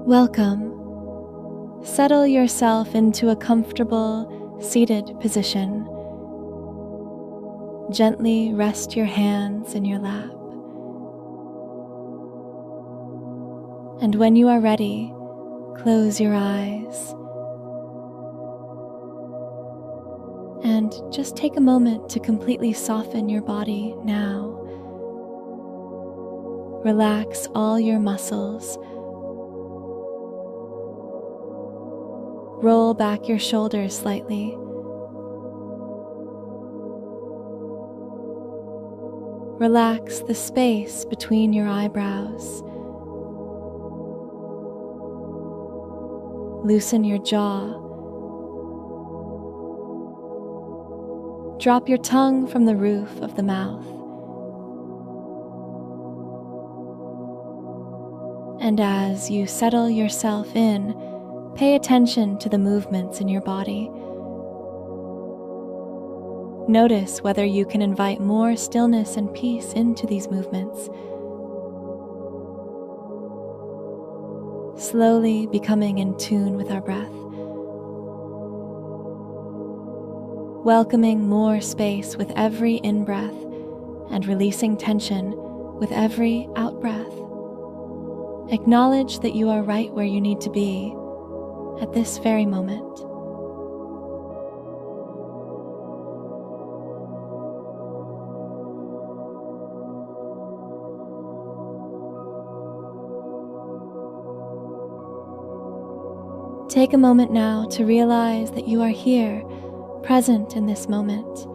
Welcome. Settle yourself into a comfortable, seated position. Gently rest your hands in your lap. And when you are ready, close your eyes. And just take a moment to completely soften your body now. Relax all your muscles. Roll back your shoulders slightly. Relax the space between your eyebrows. Loosen your jaw. Drop your tongue from the roof of the mouth. And as you settle yourself in, pay attention to the movements in your body. Notice whether you can invite more stillness and peace into these movements. Slowly becoming in tune with our breath. Welcoming more space with every in-breath and releasing tension with every out-breath. Acknowledge that you are right where you need to be at this very moment. Take a moment now to realize that you are here, present in this moment.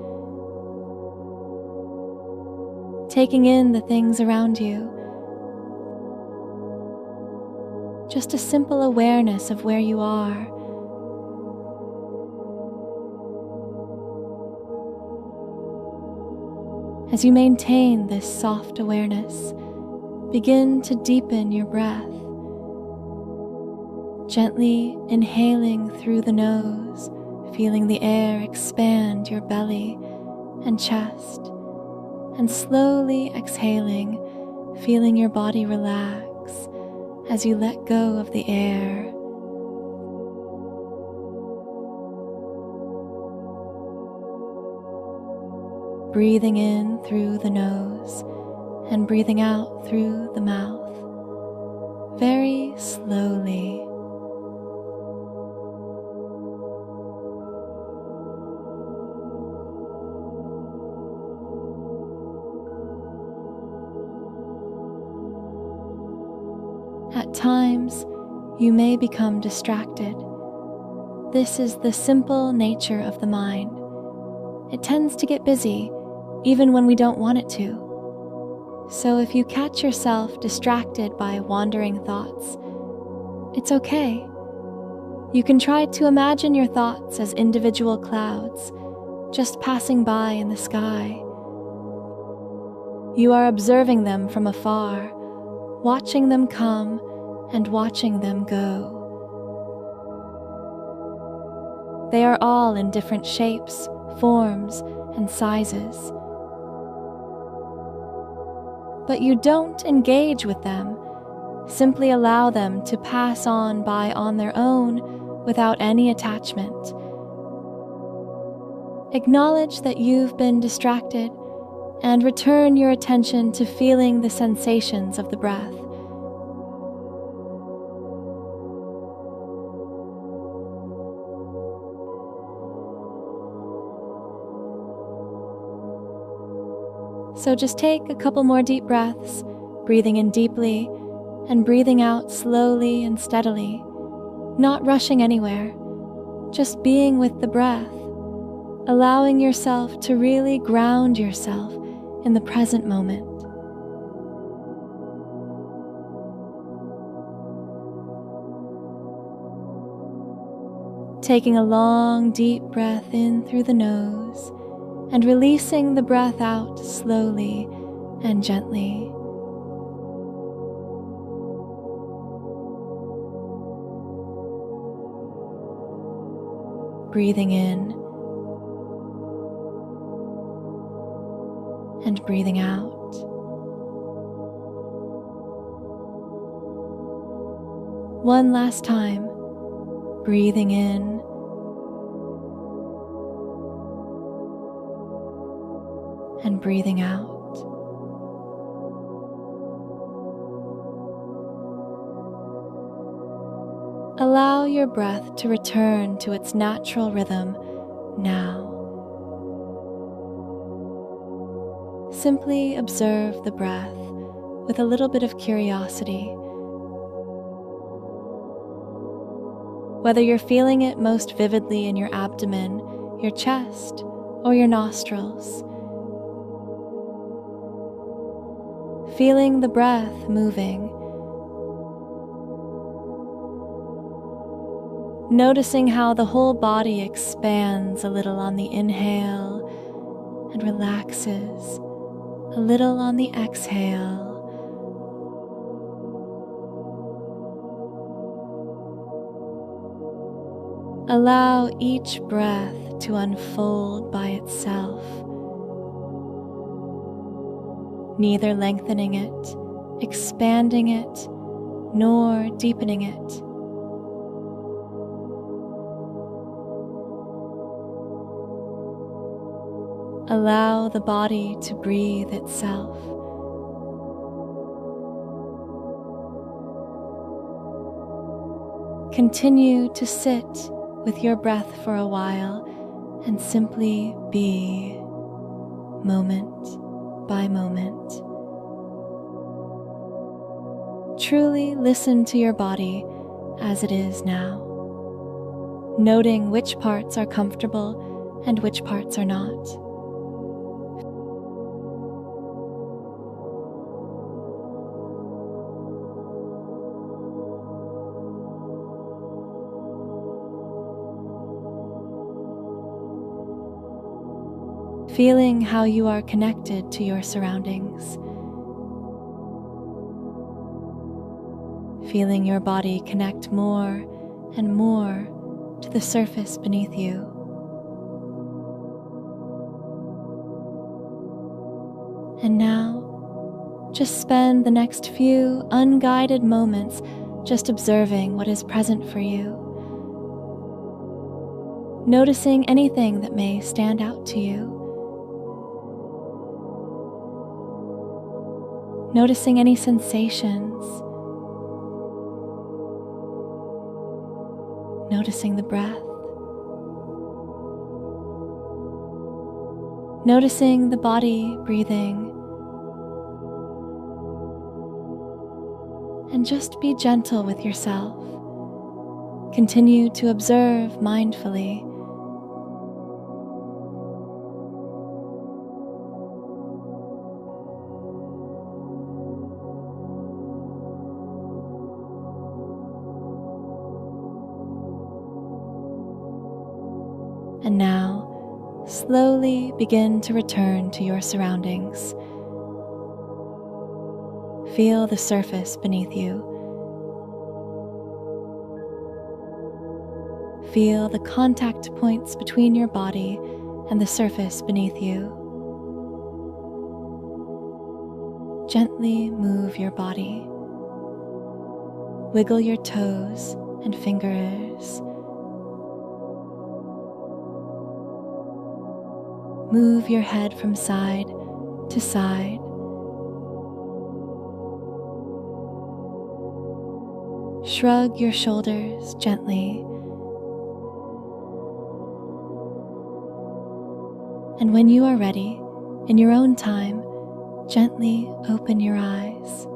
Taking in the things around you. Just a simple awareness of where you are. As you maintain this soft awareness, begin to deepen your breath. Gently inhaling through the nose, feeling the air expand your belly and chest, and slowly exhaling, feeling your body relax as you let go of the air. Breathing in through the nose and breathing out through the mouth, very slowly. At times, you may become distracted. This is the simple nature of the mind. It tends to get busy, even when we don't want it to. So if you catch yourself distracted by wandering thoughts, it's okay. You can try to imagine your thoughts as individual clouds, just passing by in the sky. You are observing them from afar, watching them come and watching them go. They are all in different shapes, forms, and sizes. But you don't engage with them. Simply allow them to pass on by on their own without any attachment. Acknowledge that you've been distracted and return your attention to feeling the sensations of the breath. So just take a couple more deep breaths, breathing in deeply and breathing out slowly and steadily, not rushing anywhere, just being with the breath, allowing yourself to really ground yourself in the present moment. Taking a long, deep breath in through the nose and releasing the breath out slowly and gently. Breathing in and breathing out. One last time, breathing in and breathing out. Allow your breath to return to its natural rhythm now. Simply observe the breath with a little bit of curiosity. Whether you're feeling it most vividly in your abdomen, your chest, or your nostrils. Feeling the breath moving. Noticing how the whole body expands a little on the inhale and relaxes a little on the exhale. Allow each breath to unfold by itself, neither lengthening it, expanding it, nor deepening it. Allow the body to breathe itself. Continue to sit with your breath for a while and simply be, moment by moment. Truly listen to your body as it is now, noting which parts are comfortable and which parts are not. Feeling how you are connected to your surroundings. Feeling your body connect more and more to the surface beneath you. And now, just spend the next few unguided moments just observing what is present for you. Noticing anything that may stand out to you. Noticing any sensations. Noticing the breath. Noticing the body breathing. And just be gentle with yourself. Continue to observe mindfully. And now, slowly begin to return to your surroundings. Feel the surface beneath you. Feel the contact points between your body and the surface beneath you. Gently move your body. Wiggle your toes and fingers. Move your head from side to side. Shrug your shoulders gently. And when you are ready, in your own time, gently open your eyes.